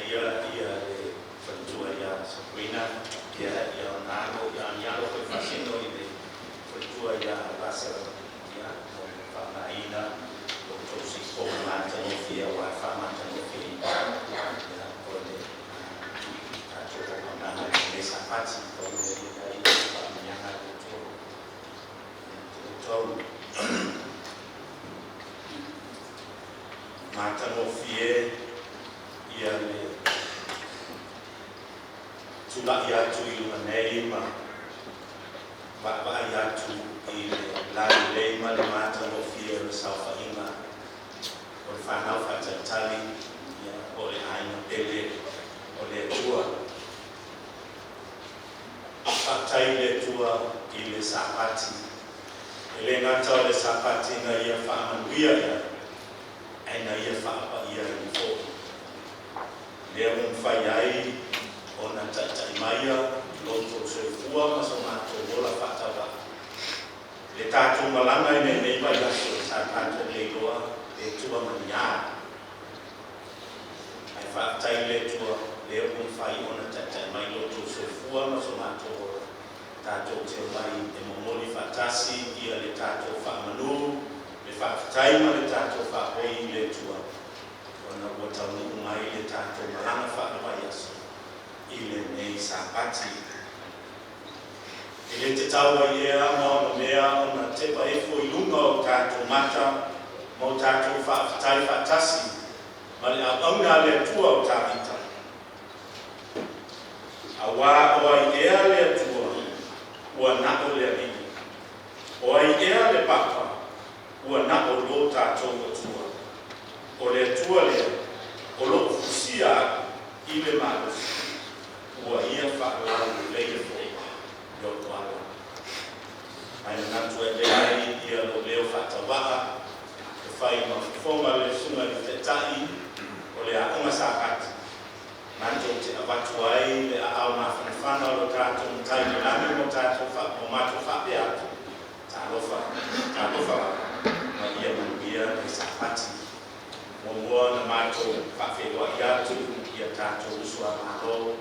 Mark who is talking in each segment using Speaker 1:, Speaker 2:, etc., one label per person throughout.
Speaker 1: ia whantua ia Sabrina, ia Nano, ia Nialo koe whasino i le whantua ia Lasera, ia whanaina, o tōsi kō mātano fia wai whamātano fia, ia o le tātou nana le sapati, o le i whamanyanga o tō. Mātano fie ia le tulai atu i luna nei ma wai atu i le lai lei ma le mātano fie le sauwhainga o le whanau whatatali ia o le aina pele o le tua. Whatai le tua i le sapati. E le ngata o le sapati na ia whaamanuia ia aina ia whaapa ia i fō. Lea whai ai o na tatai maia loto se fua ma so mātou wola whatawa. Le tātou malanga i nei mai aso sa tātou leiloa e tua mania. Ai whaatai le tua lea whai o na tatai mai loto se fua ma so mātou wola. Tātou te mai e momoli whatasi ia le tātou whaamanu. Le whaatai ma le tātou whaapoi le tua. Ona ua taunu mai le tātou malanga whaamai aso. I le nei sapati. I le te taua i ea ma o mea o na tepa efo i lunga o tātou mata ma o tātou whaatai whaatasi. Ma le aunga le tua o tāwita. A wā o ai ea le tua ua nako le amini. O ai ea le papa ua nako lo tātou o tua. O le tua lea o lo fusia I le malusi. Ua ia whaalau leia fo yo toala. Aina natu e leai ia lo leo whatawaa. E whai ma whonga le sunga I te tai o le aonga sākati. Natu te awatu ai le aau ma whanawhana lo tātou mtai le lami mo tātou o mātou whape atu. Tālofa ma ia manuia le sākati. Mua na mātou whawhewa I atu ia tātou usua mātou.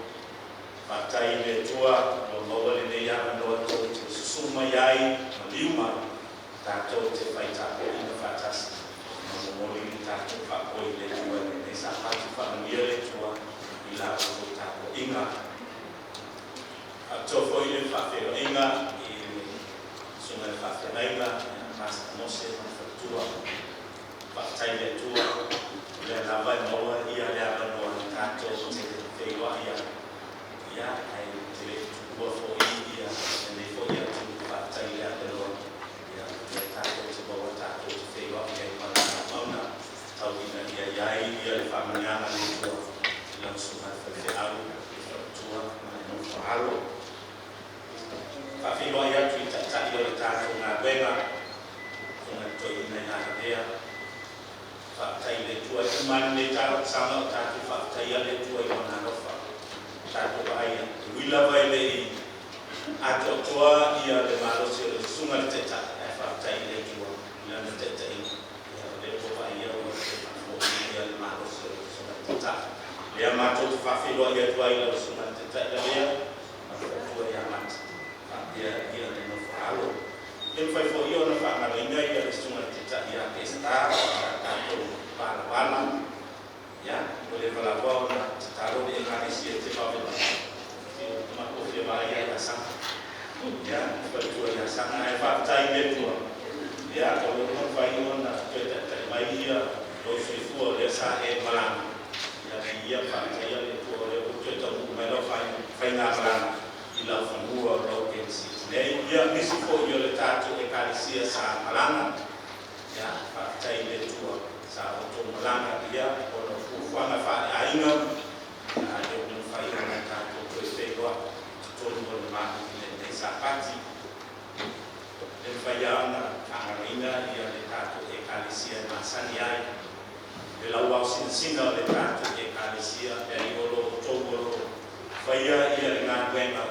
Speaker 1: Whatai le tua o maua le nei ana noa tō te susuma iai ma liuma tātou te whaitako I na whatasi. Ma momoli ni tātou whakoi le tua le nei sāpati whamania le tua I la o tāko inga. A tōwhoi le whawhewa inga I le sunga le whawhewa inga Master Mose ma whatua. Whatai le tua le lawai maua ia le ana noa tātou te wheiwa ia. Ya, ai te tua fo ia ne fo ia tu patai ia te lo ya le tato te bawa tato te feiwa ia I mana tau ina ia le whamaniana le tua I langsung ai whawhi aru tua mai no whaalo whawhiwa ia tu I tatai o le tato ngā wenga kunga toi ina I ana rea whaatai le tua I kumani le tato sama o tato whaatai ia le tua I mana rofa tātou aia, wila vai lei ato toa ia le malosi o le sunga le teta e whaatai le tua ia le teta ia le popa ia o le whaatai ia le malosi o le sunga le teta lea mātou te whawhiroa ia tua ia le sunga le teta ia lea ma whaatua ia mata ia le no whaalo le mwhai fo ia o na whaamara inga ia le sunga le teta ia ke star tātou wala ya, boleh berlaku na taruh di Indonesia itu apa? Cuma kopi bahaya dasar, ya, betul ya, sangat fakta ini tu, ya, kalau orang bayar na kita terbayar, dosis itu dia sahih malam, ya, dia fakta ya itu orang kita mula final malam, ilah semua orang kensi, dia mesti kau jual tato ekalisia sah malam, ya, fakta ini tu, sah untuk malam dia Wanga whae ainga, e unu whai ana tātou koe whegoa, tonu o le mahi nei sāpati. E whai ana whangareina ia le tātou ekalisia masani ai. E lau au sina o le tātou ekalisia, e iolo o tōgoro, whaia ia le ngā wenga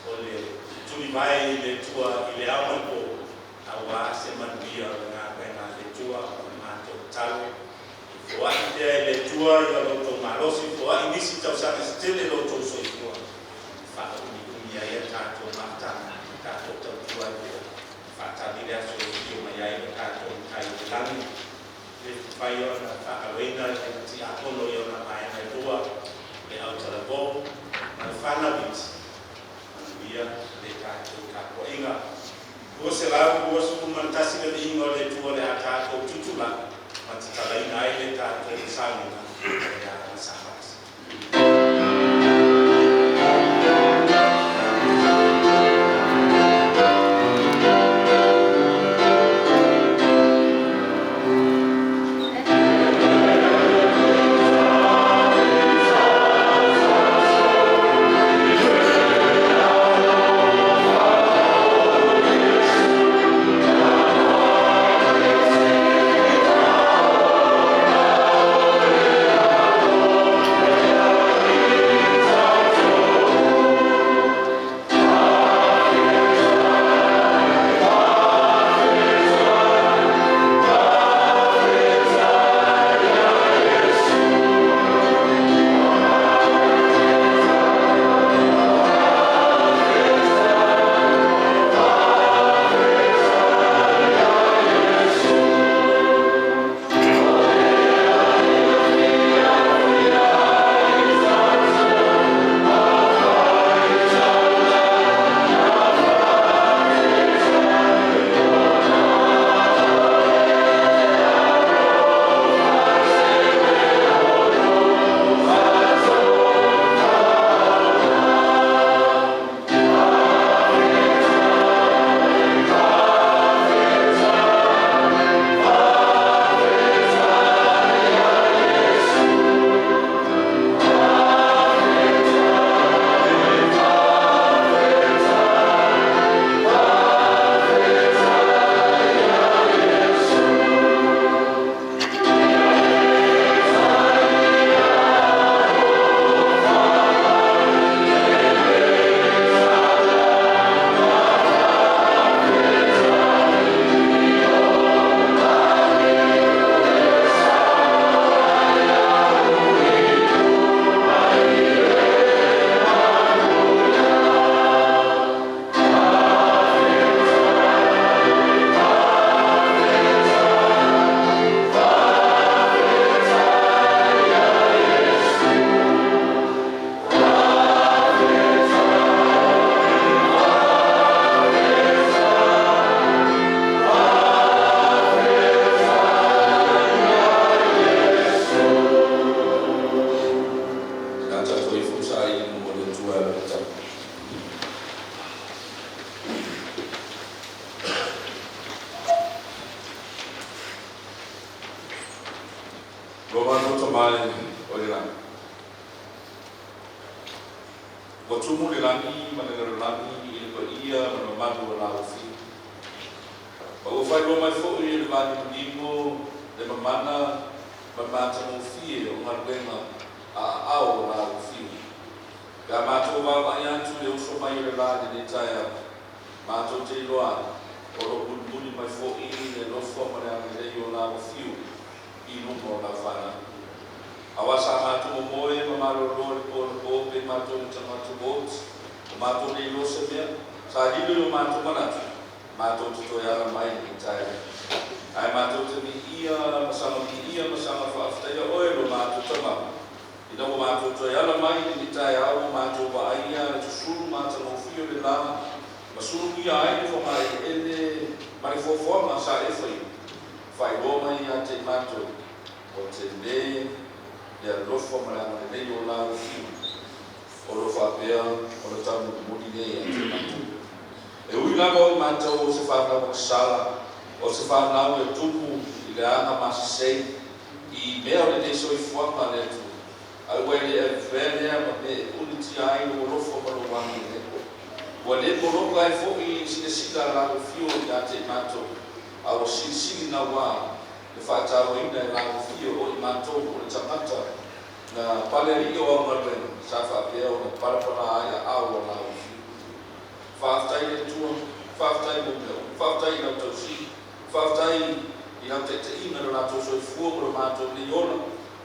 Speaker 1: o le tuni vai le tua I le auna po, a wā se manuia o le ngā wenga le tua o le mātou tau. Wai te le tua I alo tō malosi po ai nisi tau sa stele lo to so ifua fa uni ya tato mata tato tau tua fa ta di ya so ifua mai ai tato kai lani le fai ona fa awena ti apolo yo na mai na tua le au tala bo na fa na bit ia le tato ka ko inga o se la o su mantasi le ingo le tua le tato tutula matala ina ile tato sana ya sahabat.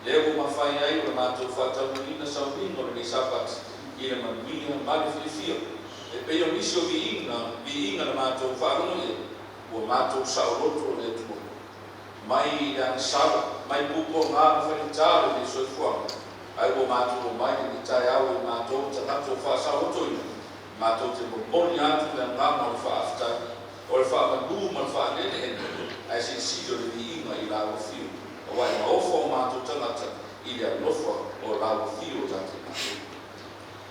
Speaker 2: Leo mawhai ai o mātou whātauina sauringa o le sapat i le manuia male whiwhia. E pei o nisi o vi inga na mātou whārongo e o mātou saoroto le tua. Mai ang sara, mai pupo ngā whaitare le soifuanga. Ai o mātou o mai ni tai au e mātou tanato whāsaoroto ina. Mātou te moponi atu le ngama o whaaftai. O le whaamandu ma le whaanene ene. Ai si sido le vi inga i lawa fiu. O wai maofa o mātou tangata i le alofa o lawa fiu tate mātou.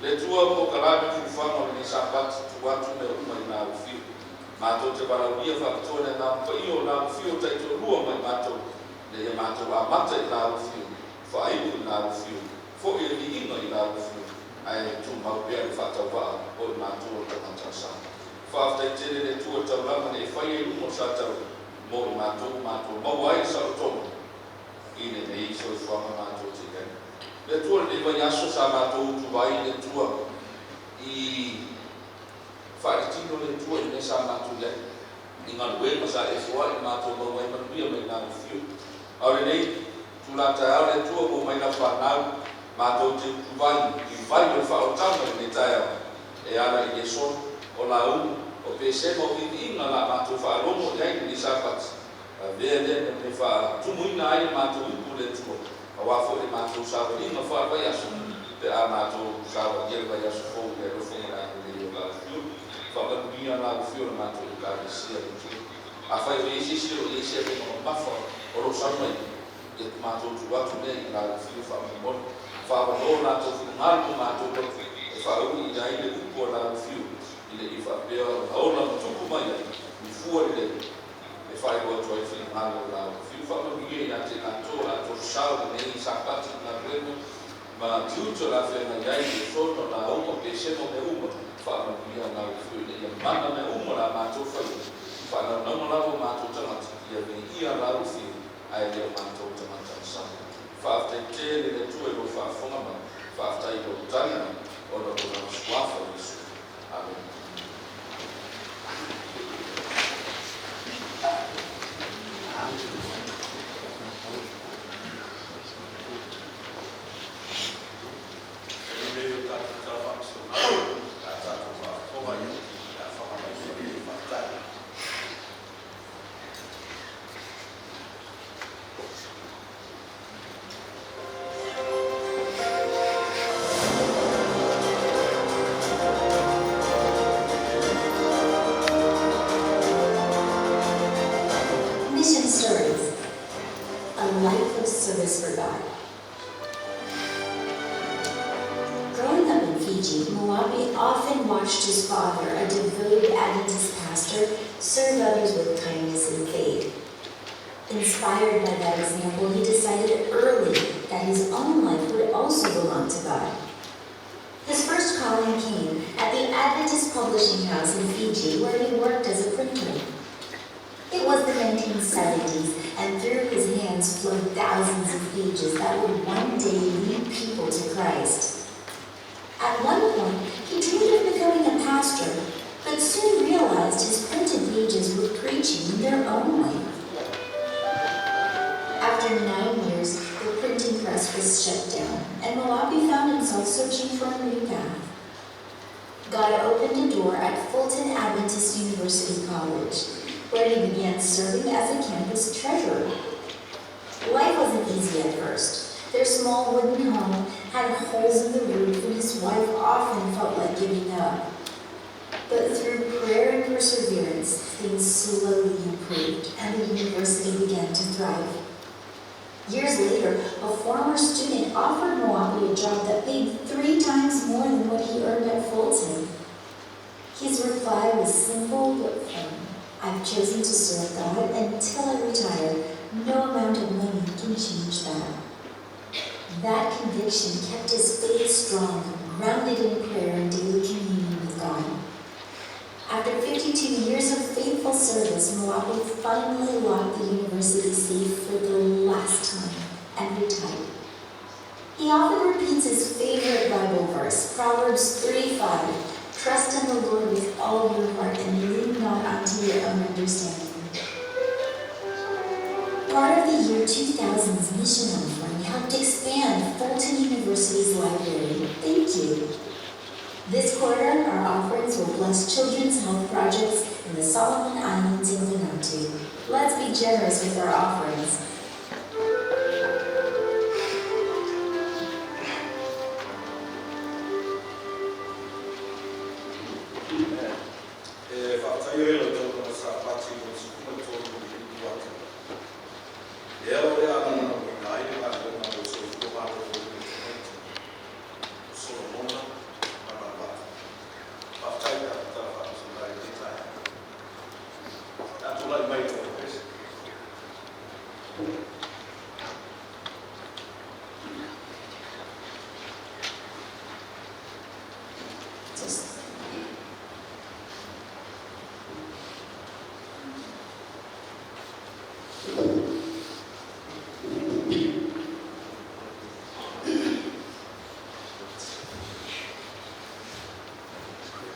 Speaker 2: Le tua po kalame fufanga o le nisapati tuatu me uma i lawa fiu. Mātou te warauia whakatoa le ngā pai o lawa fiu taito rua mai mātou. Le ia mātou amata i lawa fiu. Whaibu i lawa fiu. Fo i le vi inga i lawa fiu. Ai tu mau pia le whātau waa o le mātou o tangata sa. Whāftai tere le tua tau lama ne whai e umo sa tau. Mo i mātou mau ai sa o tonga. Ine ne iso i whanga mātou te kai. Le tua le vai aso sa mātou tu vai le tua i whaitino le tua i ne sa mātou le. I ngā luenga sa e fua i mātou mau ai manuia mai ngā fiu. Aure nei, tu la tai au le tua mo mai na whanau mātou te tu vai i vai o whaotanga i ne tai au. E ala i e son o la umu o pese mo i inga la mātou whaalomo i aini ni sapati. Vea le me fa tumuina ai mātou upu le tua. A wafo e mātou sawa inga wha vai aso. Te a mātou sawa ia vai aso fōu le rofonga na ane o la fiu. Whakanuia la fiu na mātou i kāre sia le tua. A whai o isi siro i isi ake no mafa o ro samai. E mātou tu watu ne i la fiu whakamon. Whawano mātou fiu ngāru mātou watu. E whaau i ai le upu o la fiu. I le i whapea o haona mtuku mai ai. I fua le e whai o toi whini ngāru o la fiu whakanuia i ate ngātou a to sao le nei sapati ngā remo. Ma tiuto la whenga iai le sono la uma pesemo me uma. Whakanuia ngā fiu le ia mana me uma la mātou whai. Whanau lawa mātou tangata ia veni ia la fiu. Ai leo mātou tangata sa. Whaaftai tere le tue lo whaafonga ma. Whaaftai lo tanga o na kona swafa Yesu. Amen.
Speaker 3: Service for God. Growing up in Fiji, Moabi often watched his father, a devoted Adventist pastor, serve others with kindness and faith. Inspired by that example, he decided early that his own life would also belong to God. His first calling came at the Adventist Publishing House in Fiji, where he worked as a printer. It was the 1970s, and through his hands flowed thousands of pages that would one day lead people to Christ. At one point, he dreamed of becoming a pastor, but soon realized his printed pages were preaching in their own way. After 9 years, the printing press was shut down, and Moabi found himself searching for a new path. God opened a door at Fulton Adventist University College, where he began serving as a campus treasurer. Life wasn't easy at first. Their small wooden home had holes in the roof, and his wife often felt like giving up. But through prayer and perseverance, things slowly improved, and the university began to thrive. Years later, a former student offered Moabi a job that paid 3 times more than what he earned at Fulton. His reply was simple but firm. I've chosen to serve God until I retire. No amount of money can change that. That conviction kept his faith strong, grounded in prayer and daily communion with God. After 52 years of faithful service, Moabi finally locked the university safe for the last time and retired. He often repeats his favorite Bible verse, Proverbs 3:5. Trust in the Lord with all your heart and lean not unto your own understanding. Part of the year 2000's mission offering helped Library. Thank you. This quarter, our offerings will bless children's health projects in the Solomon Islands in Vanuatu. Let's be generous with our offerings.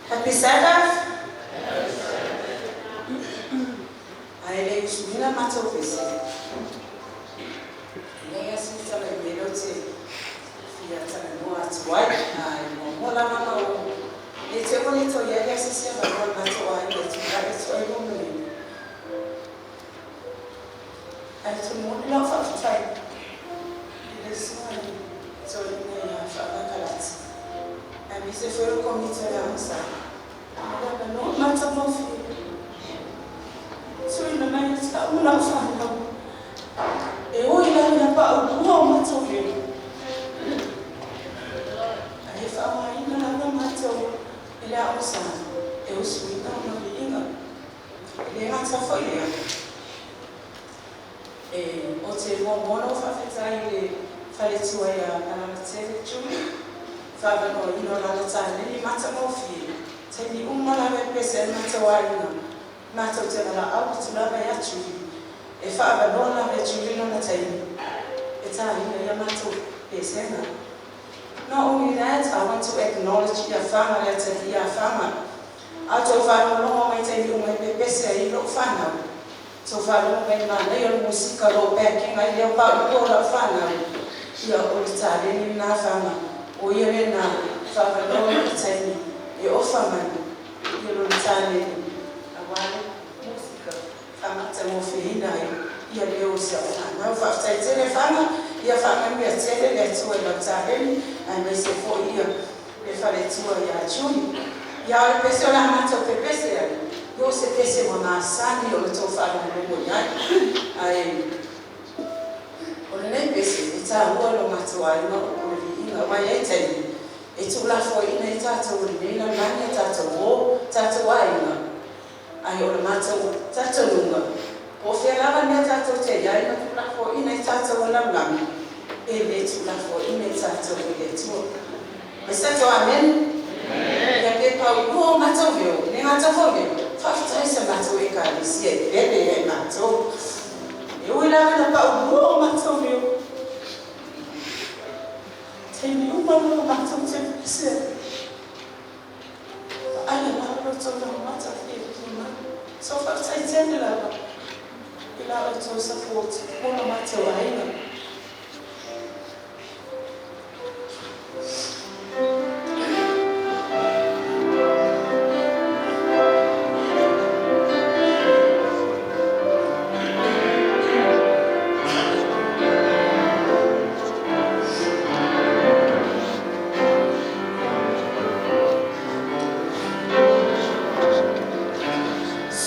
Speaker 4: Happy Sabbath. Aile usubira matofisi. Nega sita le melote. Fia tana no atwai na mola mama o. Ete bonito ya sisi ba no matwai le tibale tsoi bomu. Ai tu mo la fa tsai. Ile swali tsoi ne ya fa kalati. Ami se foi comité da missa. Agora não mata meu filho. Se eu não me está uma fala. Eu ia na para o bom mata o filho. Aí fala ainda não mata o ele é o santo. Eu sou então uma menina. Ele mata foi ele. O te bom não faz ele falece o ia na tele chumi. Fava no ino la tsana ni mata mo fi teni umala be pese mata waina mata tena au tuna ya chuli e fava no la be chuli no na tai e ta ina ya mata pese na. Not only that, I want to acknowledge your family at your family. Out of our long way to you when the best you look fana. So far when na yo musica lo backing I ya pa ko la fana ya o tale ni na fama o yere na fava no tani e o fama yo lo tale awale musica fama tamo fina ya leo sia na fa tele fama ya fama mi tele le to la tale and they say for year le fale to ya chuni ya le persona mato pepese yo se pese mama sani yo to fala no nyai ai ole pese ita ngolo matwa no kuli ina maya itali etula fo ina itata uri ina manya tata wo tata wa ina ai ole mato tata lunga o fela va ne tata te ya ina tula fo ina itata wala ngami ebe tula fo ina itata uri eto mesato amen ya ke pa wo mato vyo ne mato vyo fafta ese mato e kalisi e bebe e mato eu olhava na pau o mato vyo tem uma no mato te se ai na roto no mato vyo so fafta itende la ila to support uma mato ainda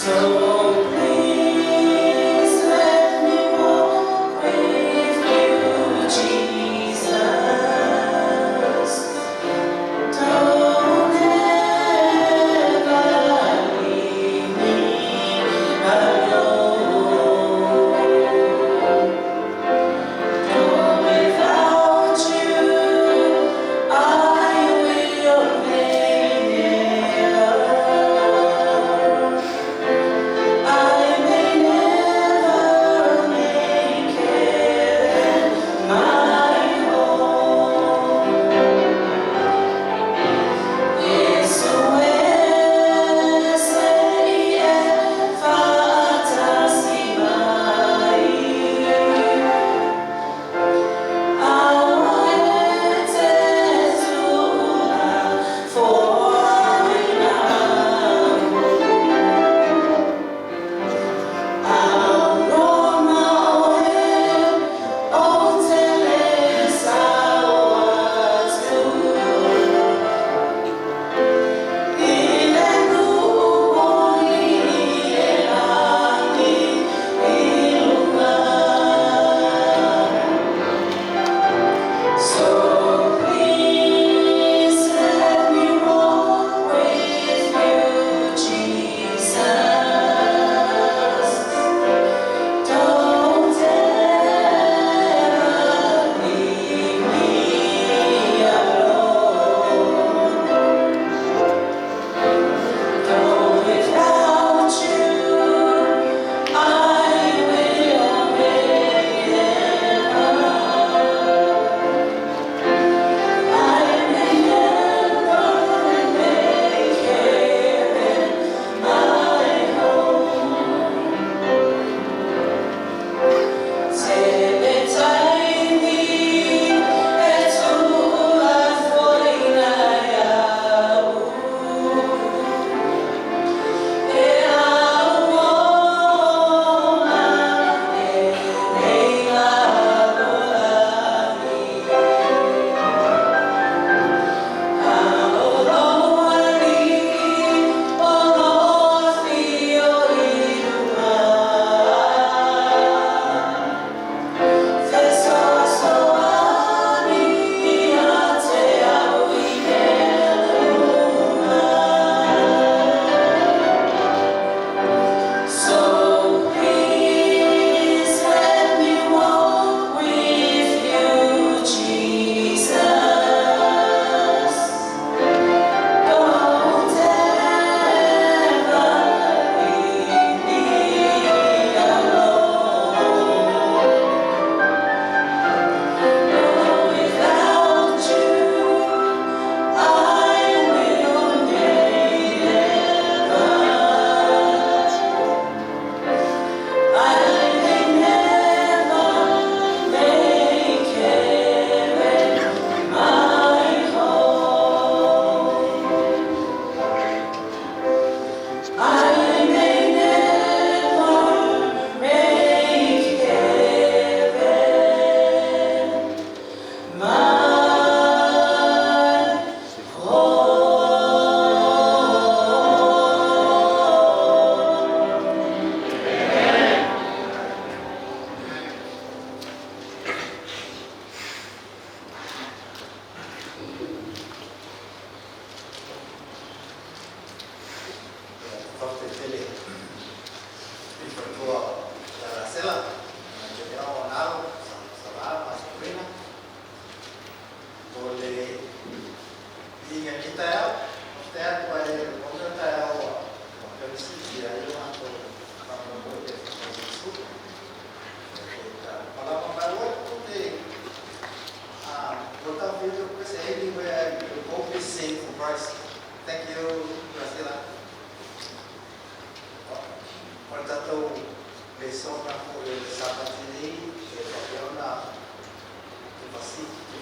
Speaker 4: So please let me walk with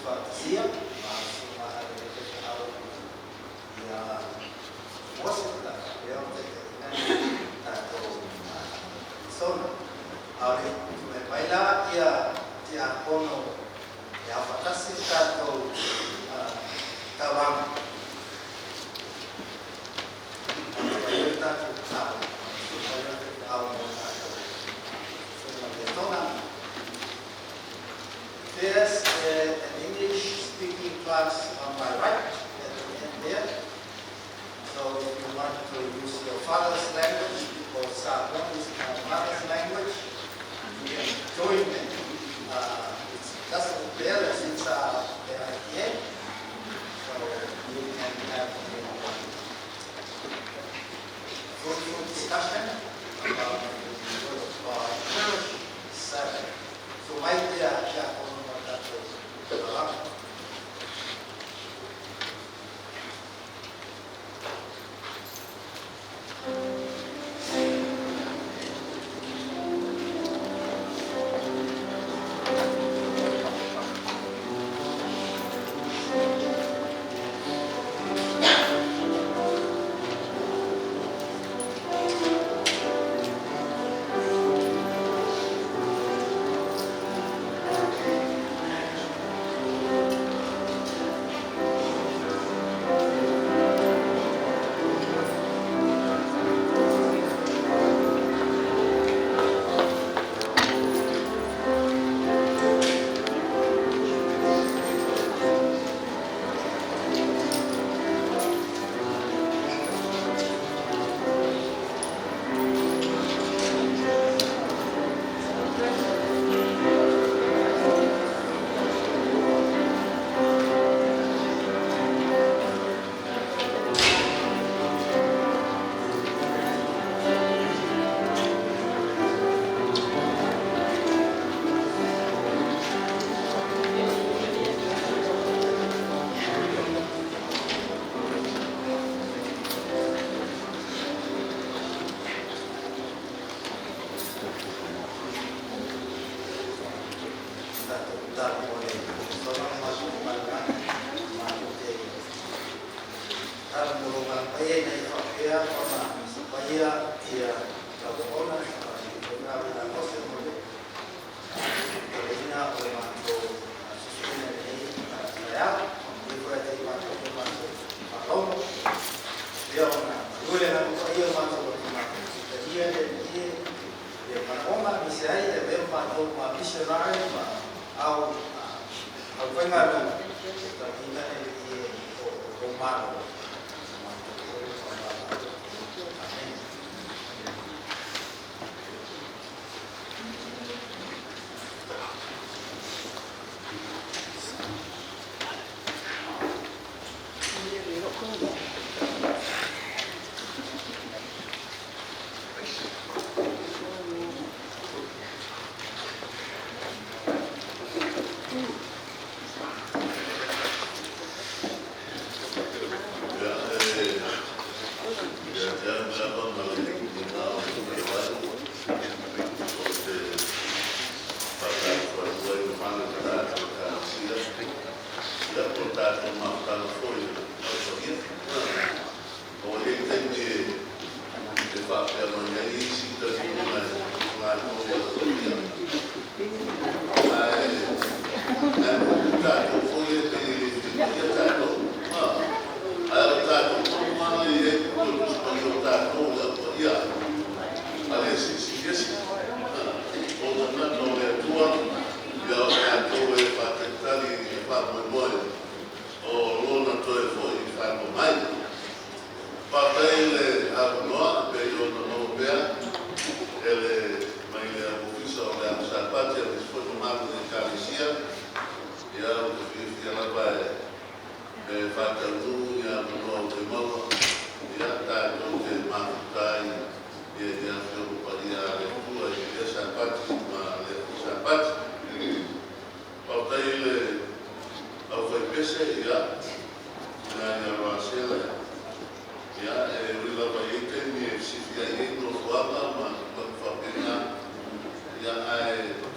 Speaker 5: fantasia, mas uma representação e a música eu tenho tanto som ali me baila e a kono e a fantasia tanto tawang There's an English-speaking class on my right at the end there. So if you want to use your father's language, because Samoan is my mother's language, you can join me. It doesn't there since they are here. So you can have fruitful discussion about the word of God. 7. So my dear,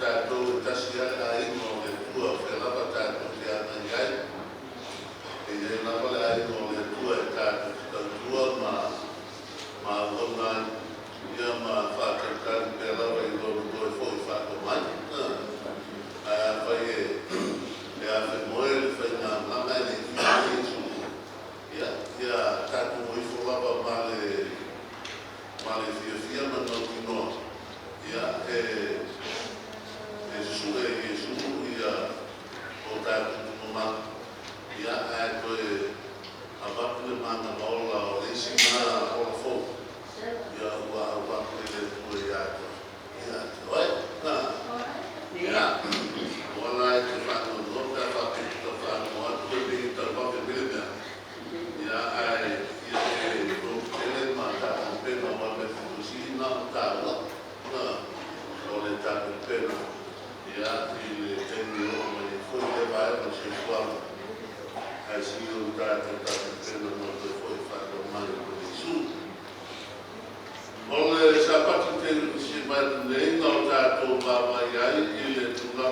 Speaker 6: Tato, Tasia, Aino, Tua, Felapa, Tato, Tiana,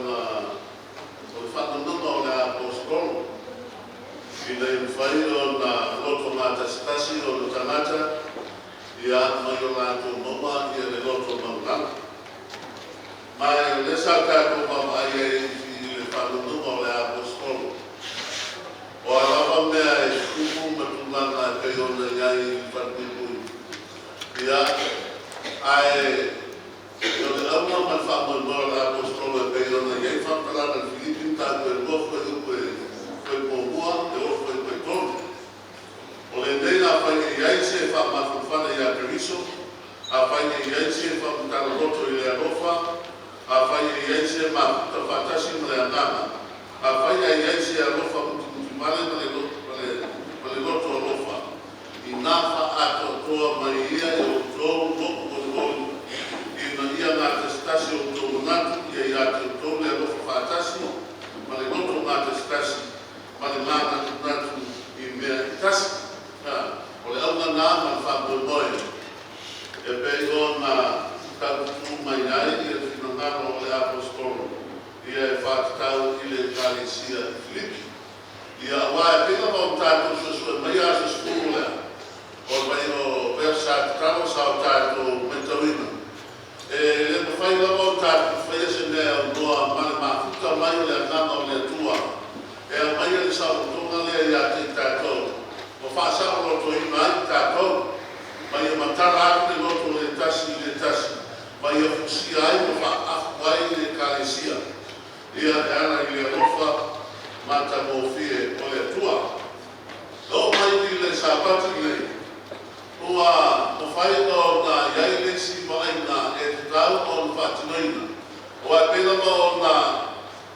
Speaker 6: o le whanonga o le apostolo. I le mwhai o na loto ngā tasitasi o le tangata i a mai o lātou maua i le loto mauranga. Mai le sa tātou mawai e i le whanonga o le apostolo. O alawa mea e kuku matulanga e pei o le iai i whanipui. I a ai o le auna mai whamoi mora le apostolo e pei o le iai whamparana le Filipin tātou e lua koe upe koe mōmua e o koe koe tonu. O le nei a whai e iai se whamafufana i a Keriso, a whai e iai se whamutana roto i le alofa, a whai e iai se mafuta whatasi ma le anana, a whai e iai se alofa muti male ma le loto alofa. I nāwha ato toa mai ia e o tōu moku o le olu. I na ia ngā testasi o tōu ngatu ia i ate o tōu le alofa whatasi, ma le loto ngā testasi, ma le mana ngatu i mea i tasi. O le auna ngā ma le whapoe moe. E pei o ngā kautu mai ai i e whinangaro o le apostolo. Ia e whātatau i le Kalesia i Filipi. Ia wae pina mau tātou susua mai a se skulu lea. O mai o versa tātou sa o tātou metawina. E le mawhai lama o tātou whaia se mea o noa male mafuta mai o le anama o le tua. E a mai le sa o tonga lea i a te tātou. O whaasa o loto i mai tātou. Mai e matara ake le loto le tasi i le tasi. Mai e fusi ai o wha afu ai le Kalesia. Ia e ana i le rofa mata mo fie o le tua. Lo mai i le sabati lei. Ua o whai o na iai lesi mai na e te tau o le whatinoina. O a pena ma o na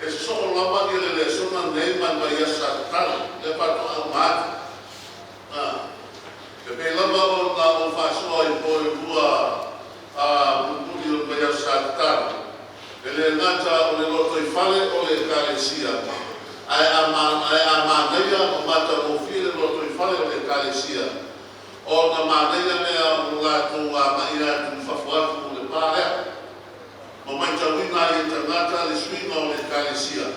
Speaker 6: e se soko lama i le sona nei mai mai asa tala. Le pato au maati. E pe lama o na o whasoa i poe bua a mupuri o mai asa tala. E le ngata o le loto i whale o le Kalesia. Ai a māneia o mata o fie le loto i whale o le Kalesia. O na māneia mea o lātou a mai atu whawhatu o le pārea. Mo mai tawina i tangata le suinga o le Kalesia.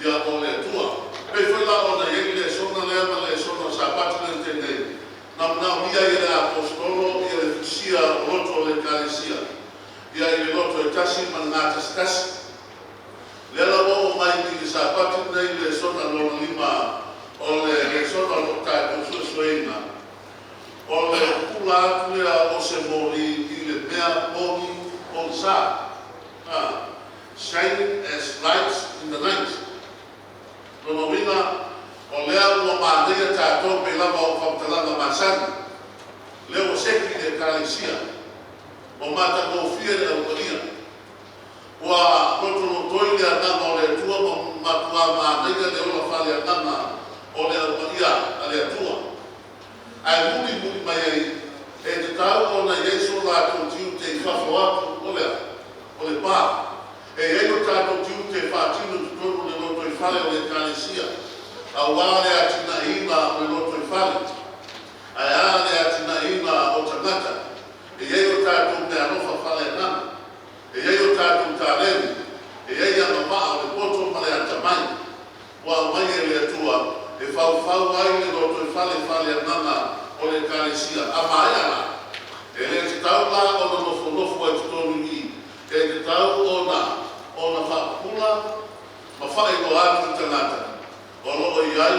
Speaker 6: Ia o le tua. Pei whaila o na iei le sona lea ma le sona sapati le tenei. Na mnau ia i le apostolo i le fusia o loto o le Kalesia. Ia i le loto e tasi ma ngā tasi. Le lawa o mai ni le sapati nei le sona lona lima o le sona lo tātou suesueina. O le pula atu lea o se mori i le mea mori o sa. Shining as lights in the night. Lona wina o lea ua māneia tātou pe lama o whamtalanga masani. Leo seki le Kalesia. O mata mo fie le autoria. Ua roto no toile anama o le tua mo matua māneia le ola whale anama o le autoria a le atua. Ai muli mai ai e te tau o na Yesu lātou tiu te whawha atu o le pā. E eo tātou tiu te whātino tutonu le loto i whale o le Kalesia. A wāle atina ina o le loto i whale. Ai āle atina ina o tangata. E eo tātou me anofa whale nana. E eo tātou tārewi. E ea mamaa o le poto male atamai. Wa mai e le atua. E whau ai le loto i whale nana o le Kalesia. A mai ana. E le te tau la o na nofo e tutonu i. E te tau o na whakapula ma whae ko atu tangata. O loo i ai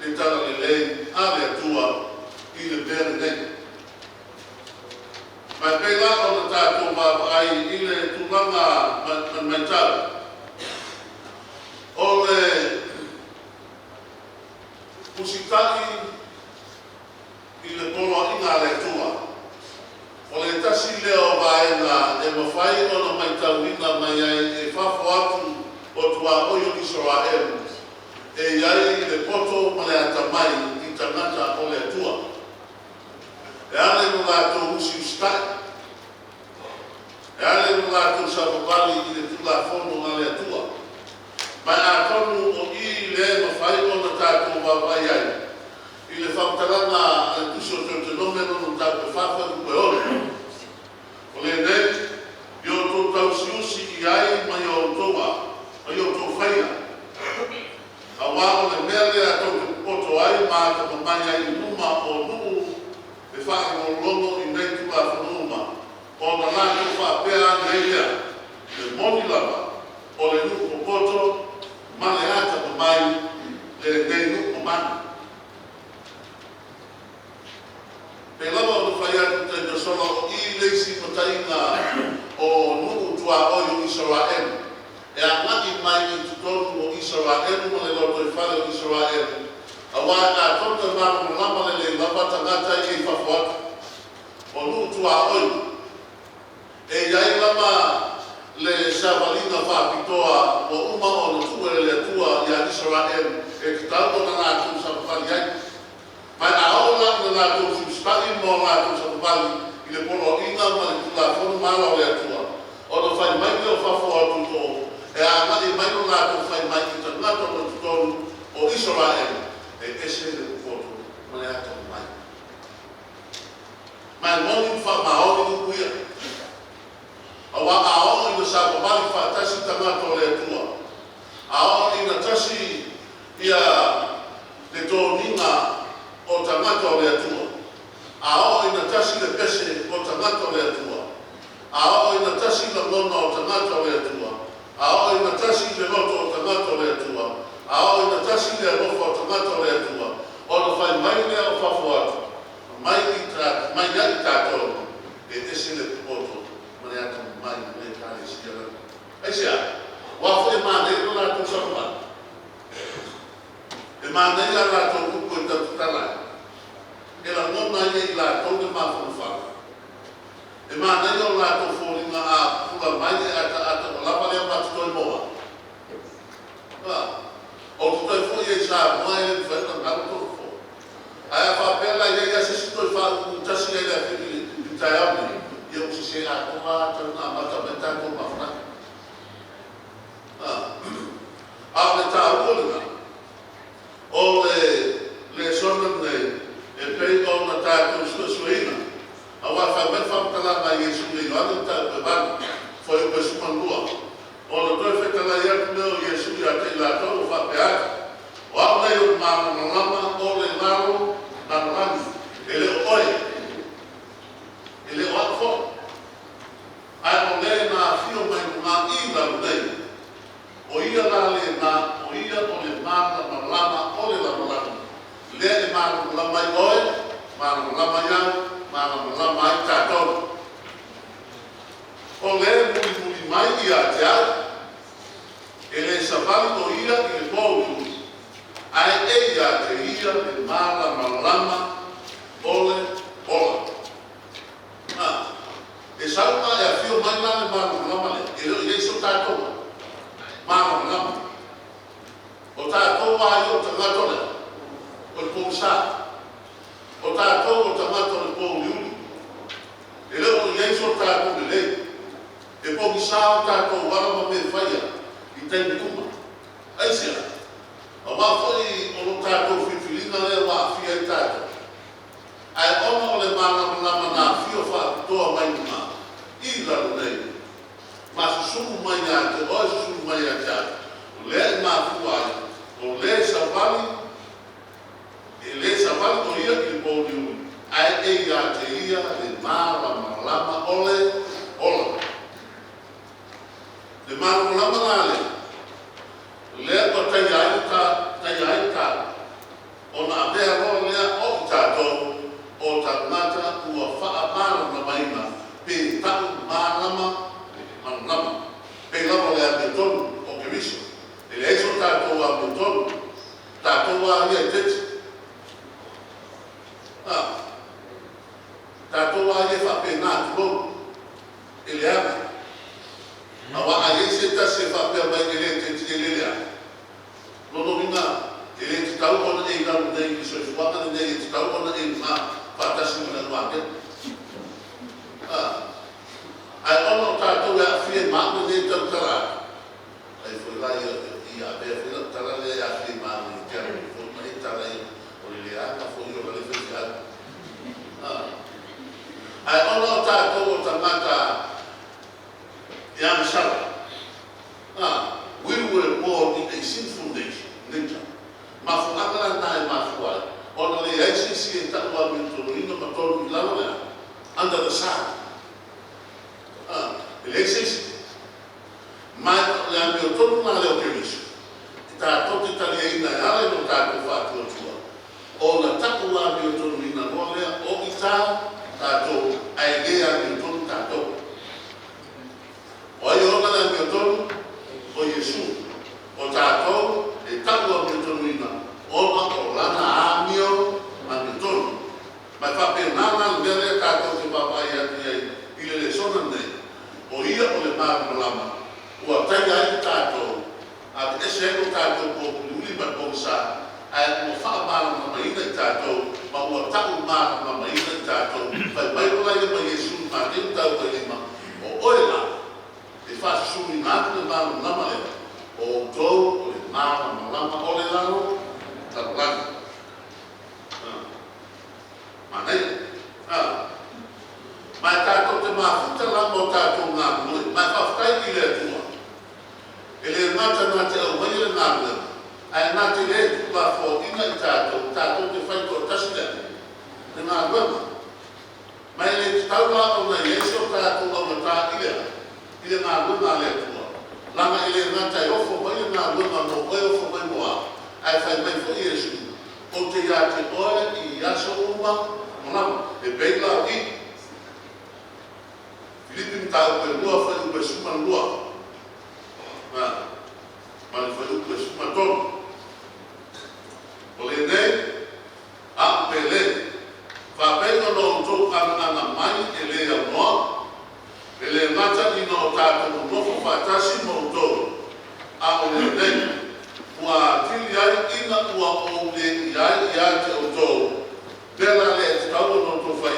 Speaker 6: le tala le lei a le atua i le bere nei. Mai pei la o na tātou mapai i le tūlanga maitau. O le pusitari i le polo inga le tua. O le tasi leo vaenga e mawhai o na maitauina mai ai e whafo atu o tua oio Israel. E iai le poto ma le atamai i tangata o le tua. E ale no lātou usi ustai. E ale no lātou savavali i le tula fono na le tua. Mai a tonu o i le mawhai o na tātou wawai ai. I le whamtaranga a tuso te nomeno no tātou whawha ku koe ore. O le nei, i o tō tau siusi i ai mai o toa. Awa o le mea lea tau te poto ai maa ka mamanya I numa o nuu e whaki mo longo I nei tu a whanuma. O na nātu whapea nei lea, le moni lava, o le nuku poto, male ata mamai, le nei nuku mani. Pe lava o le whai atu te na solo I leisi mo tainga o nuku tua oio Israel. E a ngaki mai I tutonu o Israel mo le loto I whale o Israel. A wā a tonga mara mo lama le lava tangata I whawhatu. O nuku tua oio. E iai lama le savalina whapitoa o uma o na tuere le tua I Israel e ki tauko na nātu savali ai. Mai a aola I na nātu sipstari mo nātu savali I le polo inga ma le tula whonu mara o le tua. O na whai mai leo whafo atu tō e a ngati mai no nātu whai mai ki ta ngata o tutonu o Israel e ese le kukoto ma le ata mai. Mai moni wha maori nukuia. Awa aonga ina sa pamali whaatasi tangata o le atua. Aonga ina tasi ia le tōninga o tangata o le atua. Aonga ina tasi le pese o tangata o le atua. Aonga ina tasi le mona o tangata o le atua. Aonga ina tasi le loto o tangata o le atua. Aonga ina tasi le alofa o tangata o le atua. O na whai mai lea o whafo atu. Mai i tātou e ese le kupoto. Mane ata mai me kare siara. Aisia, wa foi mane no la tu sama. E mane la la tu ku ta tala. E la no na ye la tu de ma fu fa. E mane no la tu fo ni a fu la mai ata la pa le ma tu mo. Ah. O tu fo ye sa mai fa na tu fo. Ai fa pela ye se si tu fa ta si le la ta ya eu se a kuma tana mata meta ko mafna a le ta ulna o le sono e pei o na ta ko suina a wa fa me fa tala na yesu le no ta pe ba foi o pesu mandua o le to fe tala ya no yesu ya te la to fa pe a o a le ma mama o le maro na mani ele oi ele o fo ai o le na fio mai na ila nei o ia la le na o ia o le mana na lama o le lama le mana na lama oi mana na lama ya mana na lama ai tato o le muri mai ia ja ele savali o ia i le polu ai e ia te ia le mana na lama o le ola e salta e a fio mai lana mano lama le e le so tato mano lama o tato ai o tamato le o pomsa o tato o tamato le polu e le o ye so tato le e pomsa o tato wala me faia I te kuma ai sia o ma foi o tato filina le wa fia tato ai ona o le mana lama na fio fa to mai ma ila nei ma sumu mai ya te o sumu mai ya ta le ma fuai o le savali o ia ki podium ai e ya te ia le mala lama ole ola le mala lama ale le ko tai ta ona be ro le o ta to o ta mata ua fa amana na maina pe tau malama manama pe lama le abeton o keriso ele eso tato a beton tato a ia tet tato a ia fa pena lo ele ama awa a ese ta se fa pe ba ele tet ele ya no domina ele te tau ona e la nei ki so fa na nei te tau ona e ma fatasi na wake ai ono tato ya fie ma ne te tara ai foi lá ia be foi tara le ya fie ma ne te foi mai tara o le ya ka foi o le festival ai ono tato o tamata ya msala we were born in a sinful nation mafuanga na e mafua ona le aisi si e taua mi tonu ma tonu lalo le under the sun le aisi ma le mi tonu na le okemis ta toti tali ina ale no ta ko fa tu tua ona taua mi tonu ina no le o ita ta to ai ge a mi tonu ta to o yo na mi tonu o Yesu o ta to e taua mi tonu ina o ma o lana amio ma mi tonu ma fa pe nana le ta to te papa ia ile le sona nei o ia o le ma lama o ta ia ta to a ese ko ta to ko luli ma ko sa a mo fa ma ma ina ta to ma o ta ma ma ina ta to fa mai ko lai ma Yesu ma te ta ko le ma o oela e fa su ni ma le ma lama le o to o le ma lama o le lalo ta plan Manai, mai tātou te mafuta la mo tātou ngā mui, mai whawhkai ki le tua. E le ngata ngā te au mai le ngā mui, ai ngā te le tua fo ina i tātou te whai ko tasi le, le ngā mui. Mai le tau la au na yeso tātou au na tā i le ngā mui ngā le tua. Langa i le ngata i ofo mai le ngā mui ngā mo koe ofo mai moa, ai whai mai fo Yesu. O te ia te oe i aso uma, Mama, e bem lá aqui. Filipe estava com a lua, foi o preço uma lua. Mas foi o preço uma tona. O Lenei, a Pelé, vai bem ou não, estou a mãe, ele é o nó. Ele é nata e não está com o novo fantasma, montou. A o Lenei, o a tilhar e na tua onde ia te autor. Bela le tau no to fai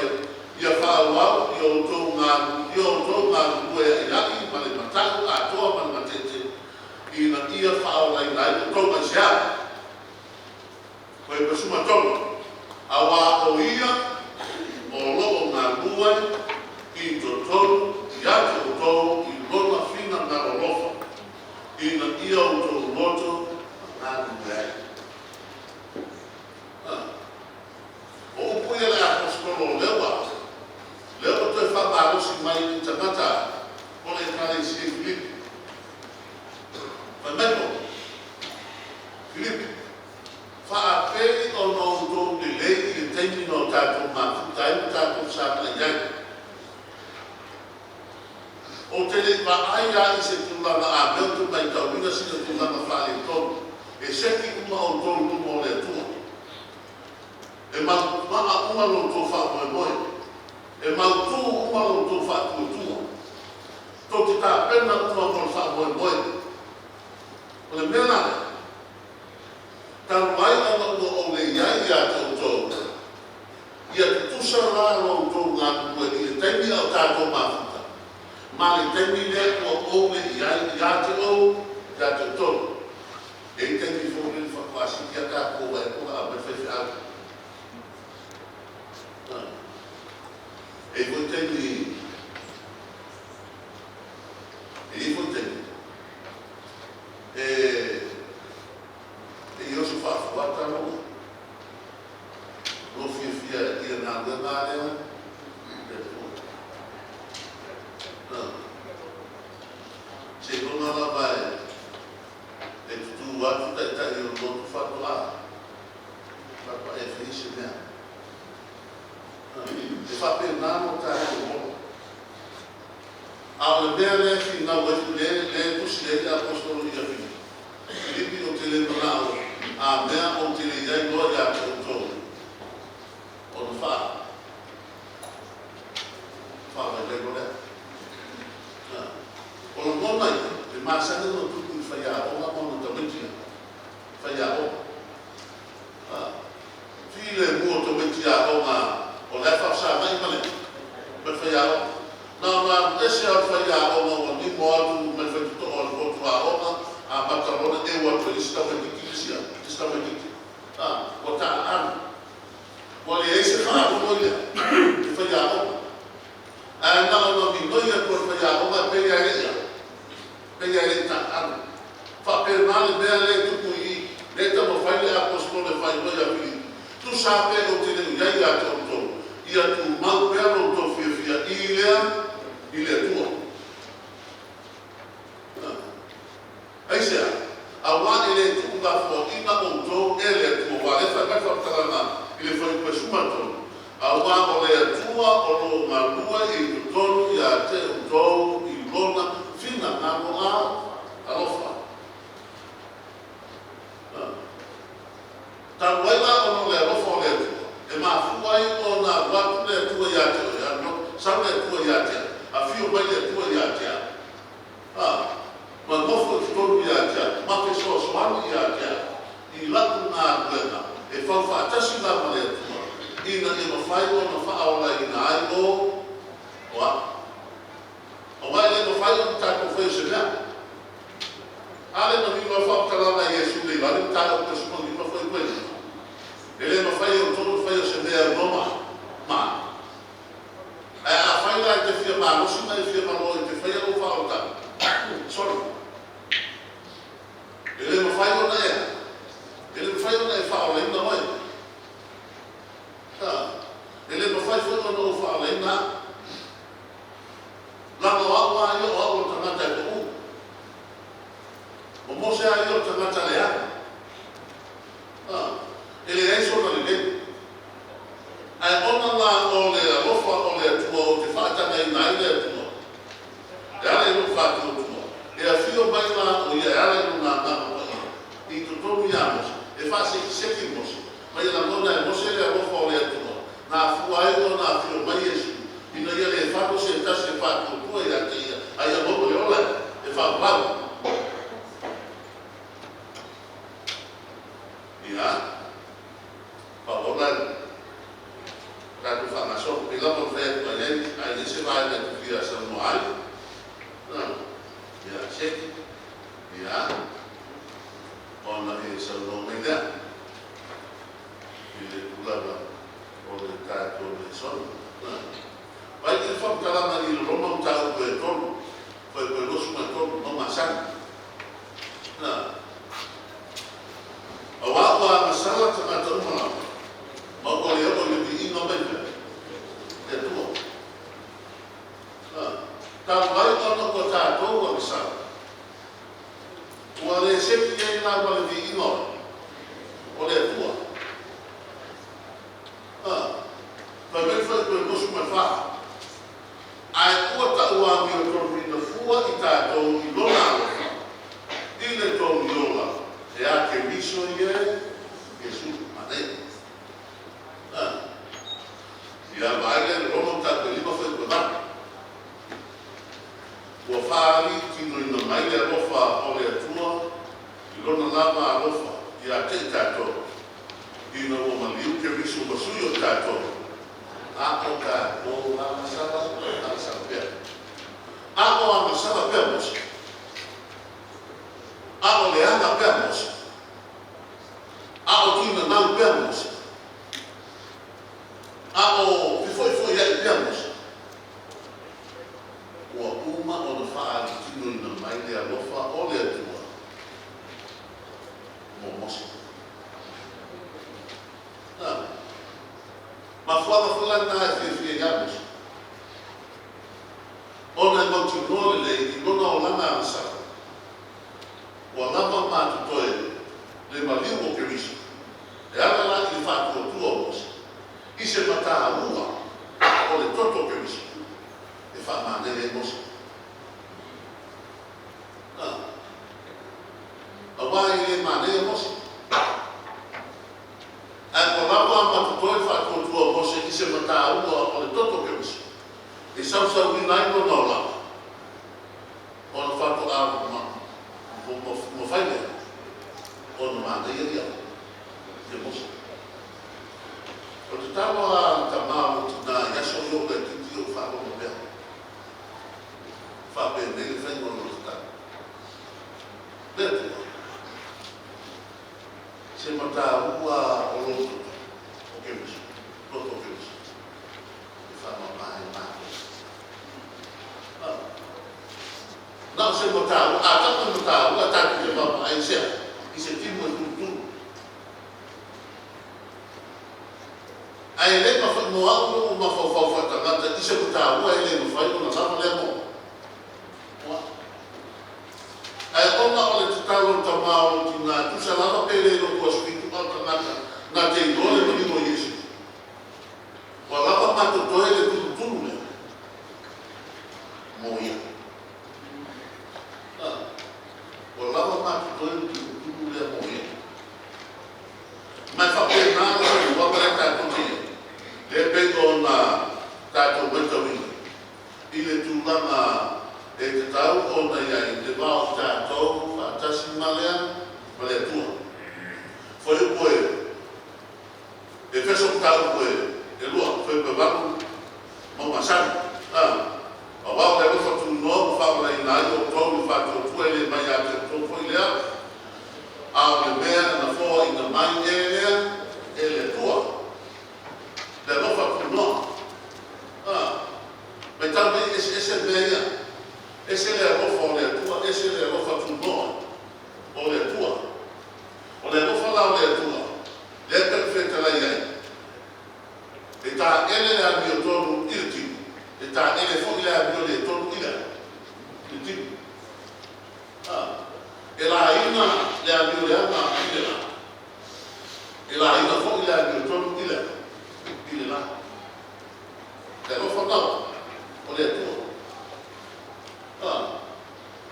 Speaker 6: ia fa wa yo to nga ku e ia i ma le matau a to ma matete i na ia fa wa i to ma sia ko e suma to awa o ia o lo nga bua i to ia to i lo na fina na lo i na ia o to moto na ndai o puia le apostolo lewa to e whaparo si mai i tamata o le kare si e Filipe whameko Filipe whaaperi o no to le lei i teimi no tātou mafutai o tātou sāpana iai o te le whaaya i se tūlanga a meutu mai tauina si le tūlanga whaale tonu e seki uma o tonu mo le tua e mau uma lo to fa moi e mau tu uma lo to fa tu to te ta pena uma lo fa moi o le mena ta mai ana o le ia to ia tu sa la lo to nga mo e te mi o ta to mafuta ma le te mi le o le ia te o ya to e te mi fo le fa quasi ia ta ko e ko a me fe a e voi tendi e io so fa fuata no fia ia na mare se non la vai e tu va tu io non fatto là e finisce bene e fa per nano tarlo a vedere fino a le possibili apostolo di Filippi o telefonavo a me o telefonavo gloria a tutto o lo fa vedere o lo non mai ma se non tutto falliamo o la mano da mentira falliamo file molto mentira o le fa sa mai male per falliamo no esse al falliamo ogni modo ma fa tutto o a macarona e o altro stava di chiesa mai ya pili. Tu sa pe o te le ia ia te o to. Ia tu mau pe o to fia ile tua. Ai sea, a wani le tu nga fo ina o to ele tu wa le fa fa talana ile fa ko sumato. A wa o le tua o lo malua i tu tonu ya te o to i lona fina na mo a alofa. Ta wala o le alofa o le tua. E ma fuai o na watu le tua ya te ya no sa le tua ya te. A fio mai le tua ya te. Ma mofo ki tonu ya te. Ma ke so swani ya te. I latu na plena. E fa fa tasi la ma le tua. Ina e ma fai o na fa ola ina ai o wa. O mai le ma fai o ta ko foi se na. Ale no mi ma fa kala na Yesu le la ta ko se mo ni ma foi ko. Ele ma fai o todo fai o se me Roma. Ma. A fai la te fia ma, no sina e fia ma lo te fai o fa o ta. Sorry. Ele ma fai o na e. Ele ma fai o na e fa o le na mai. Ele ma fai o na o fa o le na. La no agua yo o agua tangata e ko. O mo se ai o tangata le a. Ele é só na le. Ai ona la o le alofa o le tua o te whaata nei nai le tua. E ale no whaata o tua. E a fio mai la o ia ale no nga nga o ia. I to tomu ia mos. E wha seki mos. Mai la mona e mos ele alofa o le tua. Nga fuai o nga fio mai esu. Ina ia le whaako se tase whaata o tua ia te ia. Ai a momo le ola e wha pau. Ia. Pa ola Katu fa masuk bila berfait banyak, ini sebab ada tidak semua. Ya, cek, ya, orang ini selalu mengira, bila pula oleh katu leson. Baik inform kalau mari Roma tahu betul, betul semua betul memasak. Awal masalah tengah malam. Mau boleh apa lebih ingat benda, itu. Kalau baik orang kota tahu besar, boleh siapa yang nak lebih ingat, boleh tua. Bagaimana kalau semua faham? Aku tak uang yang terpindah fua kita tahu ilola, ini tahu ilola. Ya kebiso ye, Yesus mana? Ya bagai Roma tak terlibat berdebat. Wafari kino ina mai le rofa ole tua, ilona lava rofa, ia te tato. Ina o maliu ke risu masuyo tato. Ako ka o amasala pia. Ako amasala pia mos. Ako le anga pia mos. Ako kina nang pia mos. Ako foi ya piamos. O uma o na fa kino na mai le alofa o le tua. Momos. Ma fala na fi yamos. Ona continuo le nona o lana sa. O lama ma tutoe le maliu o keris. E ala la i fa tu mos. I se mata a ua, o le toto ke misi. E wha mane le mosi. A wai le mane le mosi. E ko lawa matutoe wha kotua mosi, i se mata a ua, o le toto ke misi. E sau winai no nola. O na whato a mo whaile. O na mane le ia. Ke mosi. O te tawa ka mau na yaso yo le titi o whaako mo mea. Whape nei le whaingo no te tawa. Leto. Se mata ua o loto. O kemis. Loto o kemis. E whaama mahe mahe. Nau se mata ua. A tata mata ua tati te mama ai sea. I se timu e tuntunu. Ai le ma fa no au ma fa tangata isa ku ta wa ele no fai no sa le mo. Ai ona o le tutalo tamao ki na tu sa lava pele no ko spiritu o tangata na te dole no mo Yesu. Wa lava ma to ele tu tu me. Mo ia. Wa lava ma to ele tu tu le mo ia. Ma fa pe na o wa para ta to le pego na tato wetawina. Ile tu lama e te tau o na ia i te wao tātou whaatasi malea tua. Foi o koe. E wheso tau koe e lua. Foi pe waku mo masani. A wao le rofa tu no whaura i nai o tau i whatua tua ele mai a te tau foi lea. A o le mea na fōa i na mai e lea e le tua. Le rofa tu no. Me tau me ese mea. Ese le rofa o le tua. Ese le rofa tu no. O le tua. O le rofa la o le tua. Le perfecta la iai. E ta ele le abio tonu irti. E ta ele fo le abio le tonu ila. Irti. E la ina le abio le ama ila. E la ina fo le abio tonu ila. Ila. Le rofa tau. O le tua.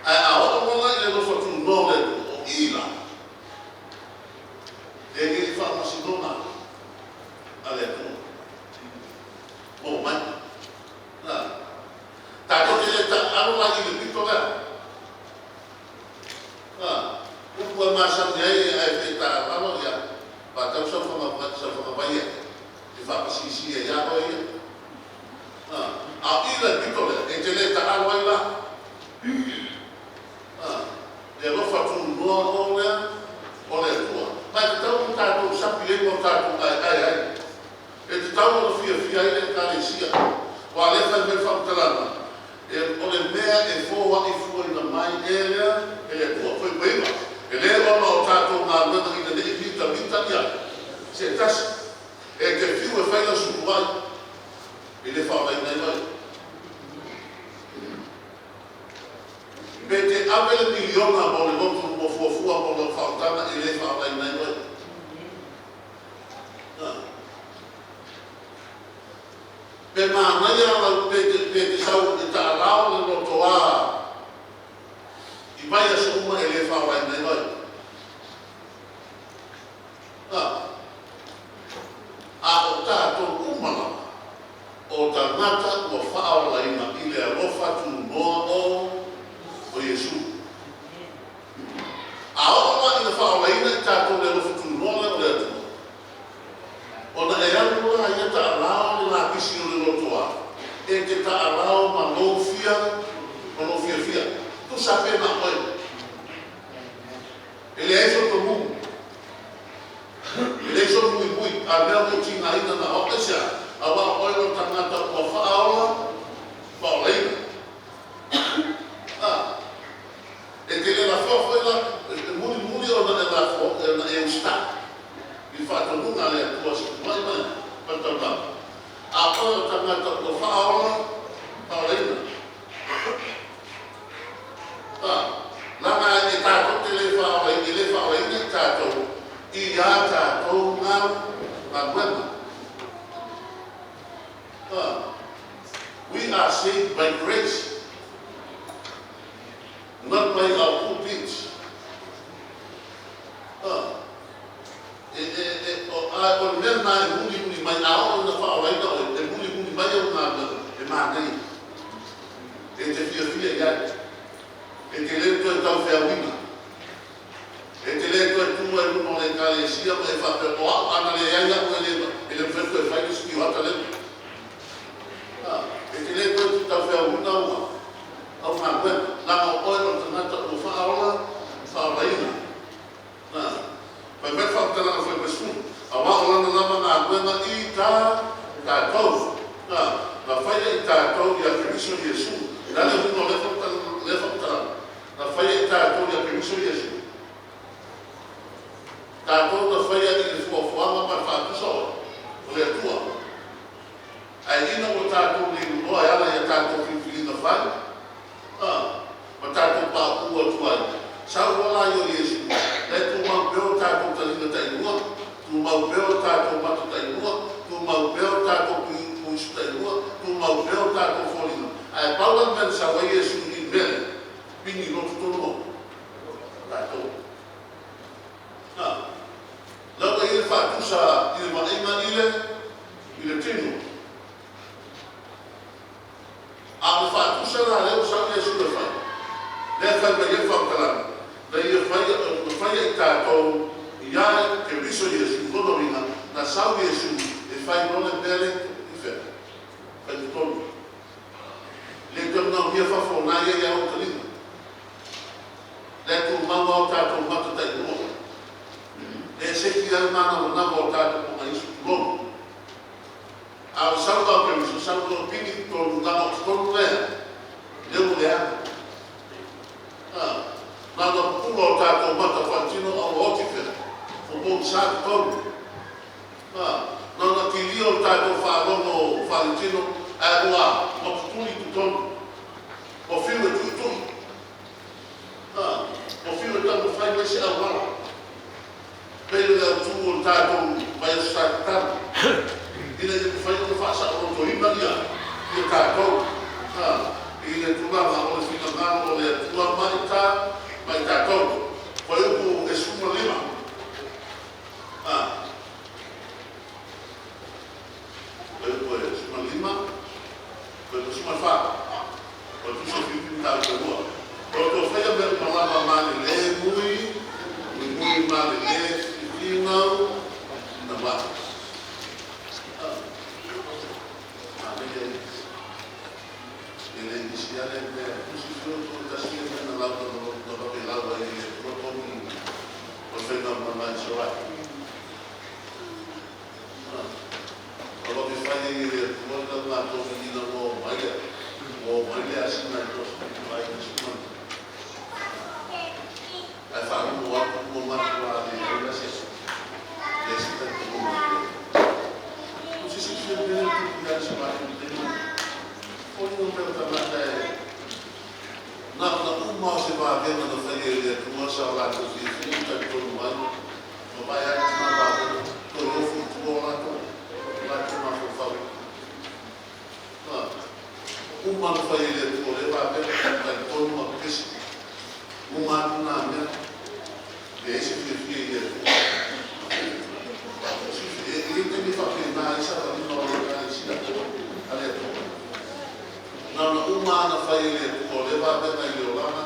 Speaker 6: Ai a o mola le rofa tu no le tua. O ila. E che fa una sidona alle tua. Oh, mai. Ta ko te ta alo la i pito la. Ko ma sa nei ai ta alo ya. Pa ta so fa ma vai. Ti fa si ya ko ia. A ila pito la e te le ta alo ai la. Le lo fa tu no o le tua. Ma te tau tātou sapi e mo tātou ai. E te tau o fia ai e kālesia. Wa le fai me whautalana. E o le mea e fōwa i fua i na mai e lea e le tua. Foi peima. E le ona o tātou ngā wena i na nei mita ia. Se tasi. E te fiu e whaila suku ai. E le whaulai nei mai. Pe te awele miliona mo le lotu mo fuafua mo le whautana e le whaulai nei mai. Pe mānai ala pe te sau e ta rao le loto a i mai a suma e le whaulai nei mai. A o tātou umana o ta ngata o whaolai na i le alofa tu noa o Yesu. A ola i na whaolai na i tātou le alofa tu noa o le atu. O na e anu la i ta arao ni la kisi o le lotoa. E te ta arao ma lofia fia. Tu sape ma oi. Ele e so to mu. Ele e so mui. A mea mo tina ina na okesia. A wa oi lo tangata o whaola. Whaolai na. E te le la whawhela. Muni o na e la whawhela e usta. I whatonunga le atua si mai. Patamba. A oi lo tangata o whaola. Whaolai na. Langa e tātou te le whaolai ne tātou i a tātou ngā wema. We are saved by grace, not by our good deeds. O mea nā e muni mai ao na whaolai na o e muni mai o ngā e mātei. E te fia iai. E te le toi tau whea wina. E te le toi tua e runo le kālesia ma e whape o au ana le aia o e le mwhetu e whaini siki wata le. E te le toi tau whea wina ua. Au ngā koe, nanga o oe o tanata o whaola, whaoraina. Pai me whautana na whai mesu. A wao lana nama ngā koe i tā tātou. Na whaia i tātou i a Kiriso Jesu. Nane runo le whautana. Na whaia i tātou i a Kiriso Jesu. Tātou na whaia i le fuafuanga pa whātusa o le atua. Ai ina o tātou ni noa e ala ia tātou whiwhiri na whai. Ma tātou pā ua tuai. Sau wala i o Yesu. E tu mau peo tātou talina tainua. Tu mau peo tātou matu tainua. Tu mau peo tātou puisu tainua. Tu mau peo tātou wholina. Ai paulan men sa wa Yesu i mele. Pini rotu tono mo. Tātou. Lau e ile whātusa i le maenga ile. I le tino. A le whātusa la leo sa Yesu le whai. Le whai pa ia whaukalana. Le ia whai i tātou i ae ke riso Yesu konorina na sau Yesu e whai nole mele i whea. Whai te tonu. Le tonu hia whawhona ia i au talina. Le tu maua o tātou matatai roa. Le seki ai mana o nama o tātou o mai isu tulono. A o sau au ke riso, sau au pini tonu nama o tonu lea. Leo lea. Nana pula o tātou mata whantino au oti whera. O mō sāti tonu. Nana ki lia o tātou whārono whantino a ua maputuli tu tonu. O whiu e tuitui. O whiu e tamu whai mese au wala. Pere au tū o tātou mai o sāti tāmu. Ina i whai o whaasa o roto ima ia. Ia tātou. I le tūranga o le whina ngāno o le tua mai tā. Mai tātou, whai uku e suma lima. Whai uku e suma lima, whai uku suma wha. Whai uku se whiwhi tāu te rua. Tō whaia mea malama mani le mui mani le whiwhinau, na wā. Ele iniciale mea, kusi whio tasi e mea na lauta no lawa i e protomi o whenua mamai soai. O lopi whai e e tumoita ngā toki ina o maia. O maia asina i tosi mai i suma. Ai wharu o aku mo matu a le reina sesu. Le sita te mo matu. Kusi si whio mea tuki a sumai i te mo. Oni o mea tamata e na uma se va ver na feira de tua sala de visita de todo mundo no vai a na base todo o futuro lá que uma fofa uma feira de todo vai ver na todo uma pessoa uma na minha esse filho ele tem que fazer na essa família não é Nana uma na feira de todo vai ver na Iolana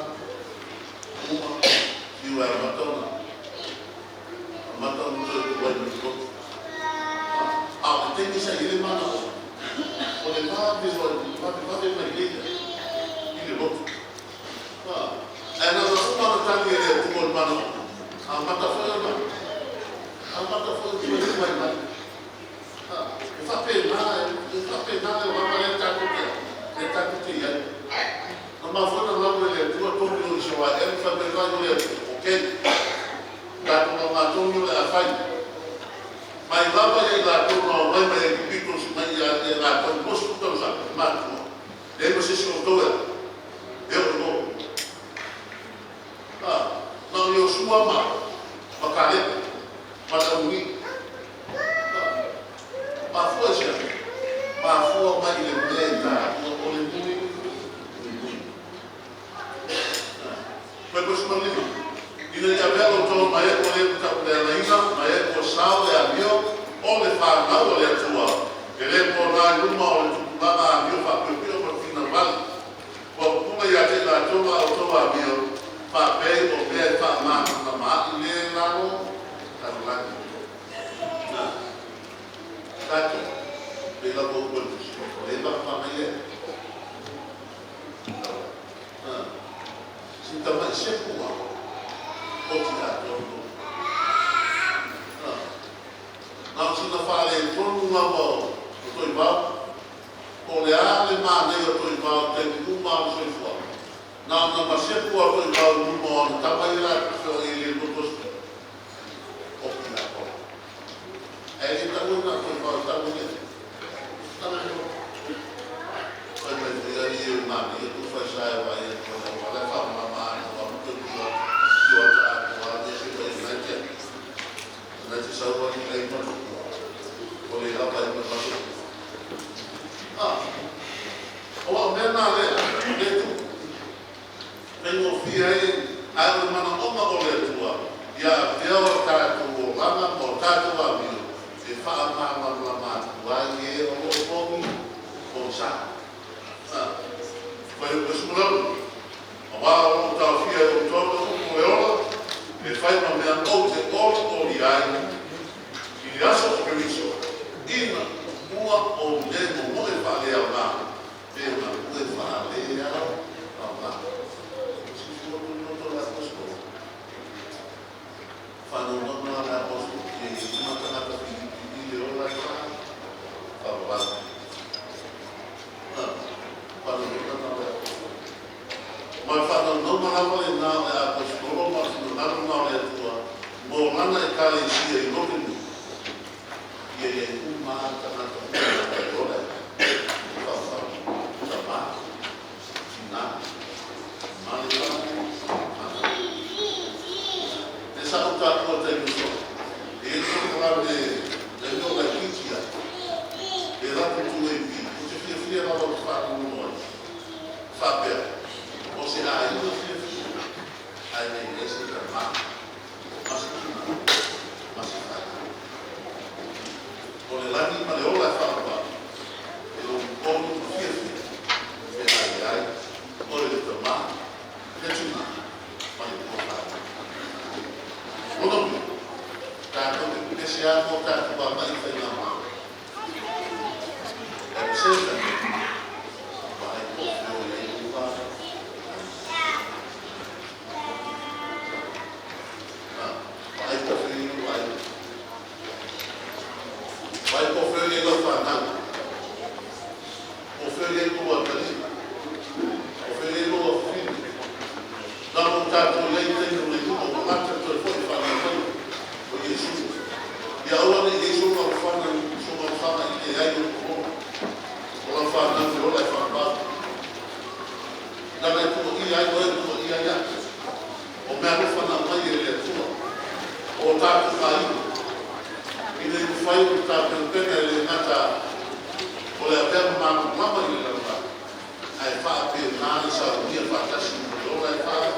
Speaker 6: uma e o matona do banho tem que sair mana o le vai ver na igreja e le outro é na uma na tangue ele tudo mano a mata foi que vai lá e fa pena eu vou fazer tá tudo aí Numa fona logo ele tua todo no chão ele foi pegar no ele ok tá com uma tono a fai mas lá vai lá tono vai pico se vai lá com posto todo já mato ele você se voltou eu não eu sua ma cara mas a uni mas foi mais ele lenta Foi por cima de mim. E não tinha velo todo, mas eu olhei para o Elaina, mas eu sal e a meu, onde faz não olhei tua. Ele por lá numa hora tu lá na meu papel que eu vou final vale. Por como ia ter lá toda a tua meu papel ou bem para mais na mata e lá no tá lá. Tá aqui. Pela boca do lembra para amanhã. Então, mas sempre uma obrigado. Não se não fala em todo um amor, eu estou igual. Olhar e maneira eu estou igual, tem um mal sou igual. Não, mas sempre eu estou igual no mundo. Está para ir lá para ele não estou. Obrigado. Ele está muito na tua igual, está bonito. Está na you man, you to first I why you to wala fa mama na wa mtu kwa ta wa je si ko na je. Na ti sa wa ni ai ma. Ko le la pa ni ma. O me na le tu. Vengo fi ai mana oma o le tua. Ya veo ta tu lama o ta tu wa mi. E fa ma wa ye o o sa. Foi o escolhido. Agora o tal filho o todo o ela e faz uma minha outra o diário e já só que isso e uma ou mesmo não é valeu lá tem uma coisa valeu lá se for não tô lá posto falando não lá posto que uma canata de eu lá para mas falando não malava na a postura mas não na tua morana e cara em si e não tem e ele uma canata de olha tá na essa outra coisa ele não fala de não da quinta ele lá por tudo aí você filha lá no fato no sabe você aí não aí na igreja mas quando lá nem para eu lá fala eu como tu filho aí olha ele tomar que tinha mas não tá quando deixa a voltar para mais aí na mão é certo vai conferir no fantasma, conferir no organismo, conferir no filho, dá vontade de ler no livro, o mata o telefone falando com Jesus. E a hora de Jesus não fala que aí no corpo, não fala não virou lá e fala não é tudo e aí não é tudo e aí o meu fala não ele é tudo, o tato caiu. Ele foi o tato ele nada olha até uma ele não aí fala que nada sabia fantástico não vai falar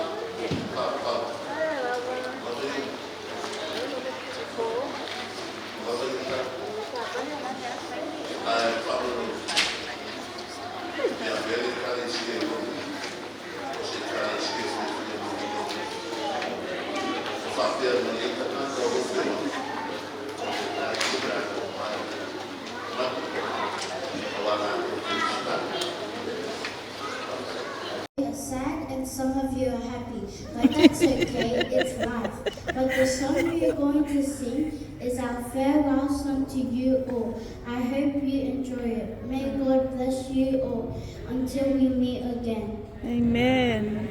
Speaker 6: aí falou e a velha carecia você carecia o papel não entra nada o filho
Speaker 7: are sad and some of you are happy, but that's okay, it's life. But the song we are going to sing is our farewell song to you all. I hope you enjoy it. May God bless you all until we meet again.
Speaker 8: Amen.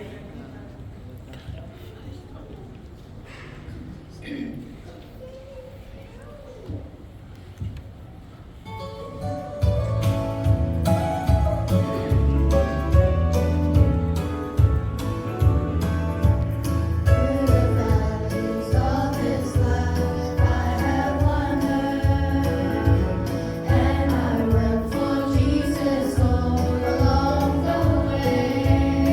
Speaker 7: Jesus all along the way.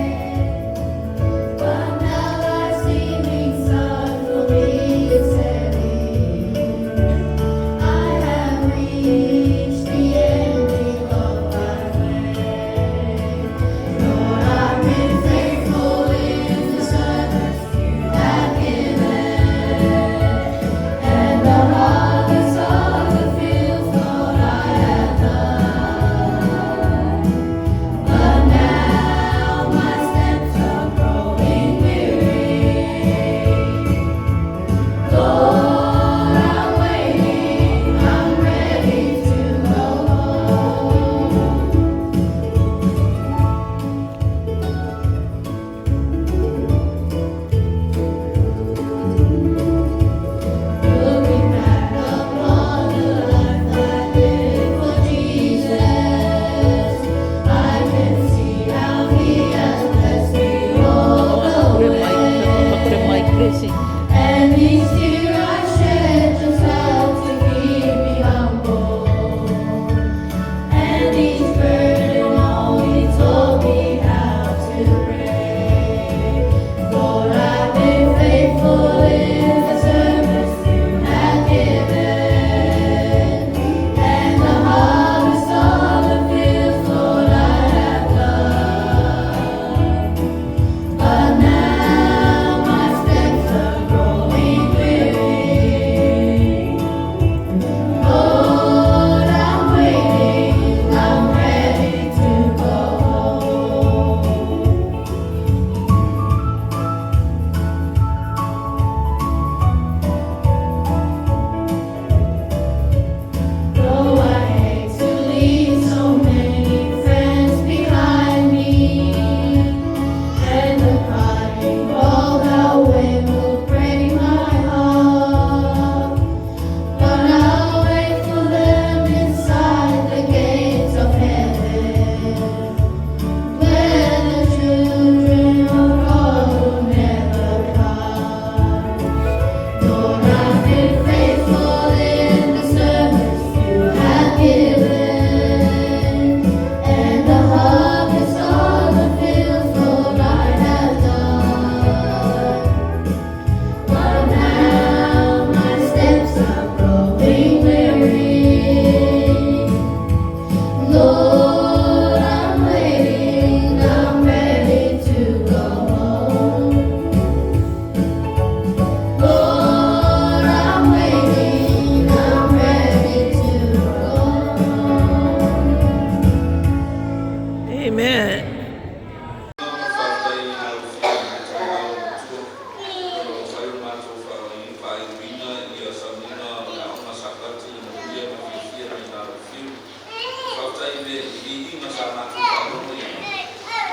Speaker 2: sa mātou whānau ia.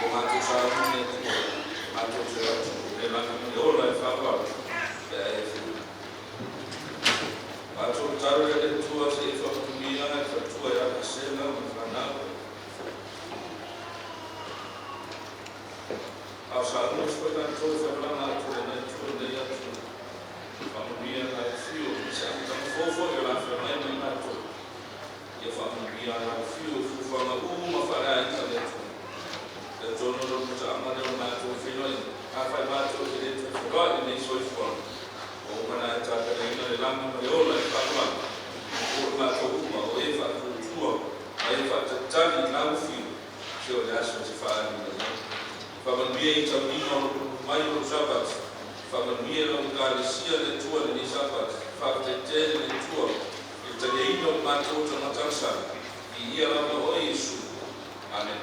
Speaker 2: O mātou sa rūne tua, mātou te atu. E langa me ola e whāwara, e a e whiu. Mātou taru e tua se i whakumia, e whatua e aka sena, me whanau. Au sa rūne spoi nā tō whaurana atu e nei tua nei atu. Whakumia nā e whiu, se aka fōfo e la whanai mai nā tō. Ia whakumia nā whiu, whanga uma whanai internetu. E tōno romu ta amane o mātou whinoi. A whai mātou te retu e whakai nei soifua. O mana e tāpere ina e langa mai ola e whakuana. O mātou uma o e whakutua. A e whatatani nau whiu. Se o le aso te whaani nei. Whamanuia i tau ino mai o Sabat. Whamanuia la ukārisia le tua le ni Sabat. Whakatetele le tua. I te le ino mātou tangatansa. I ia rama o Iesu. Amen.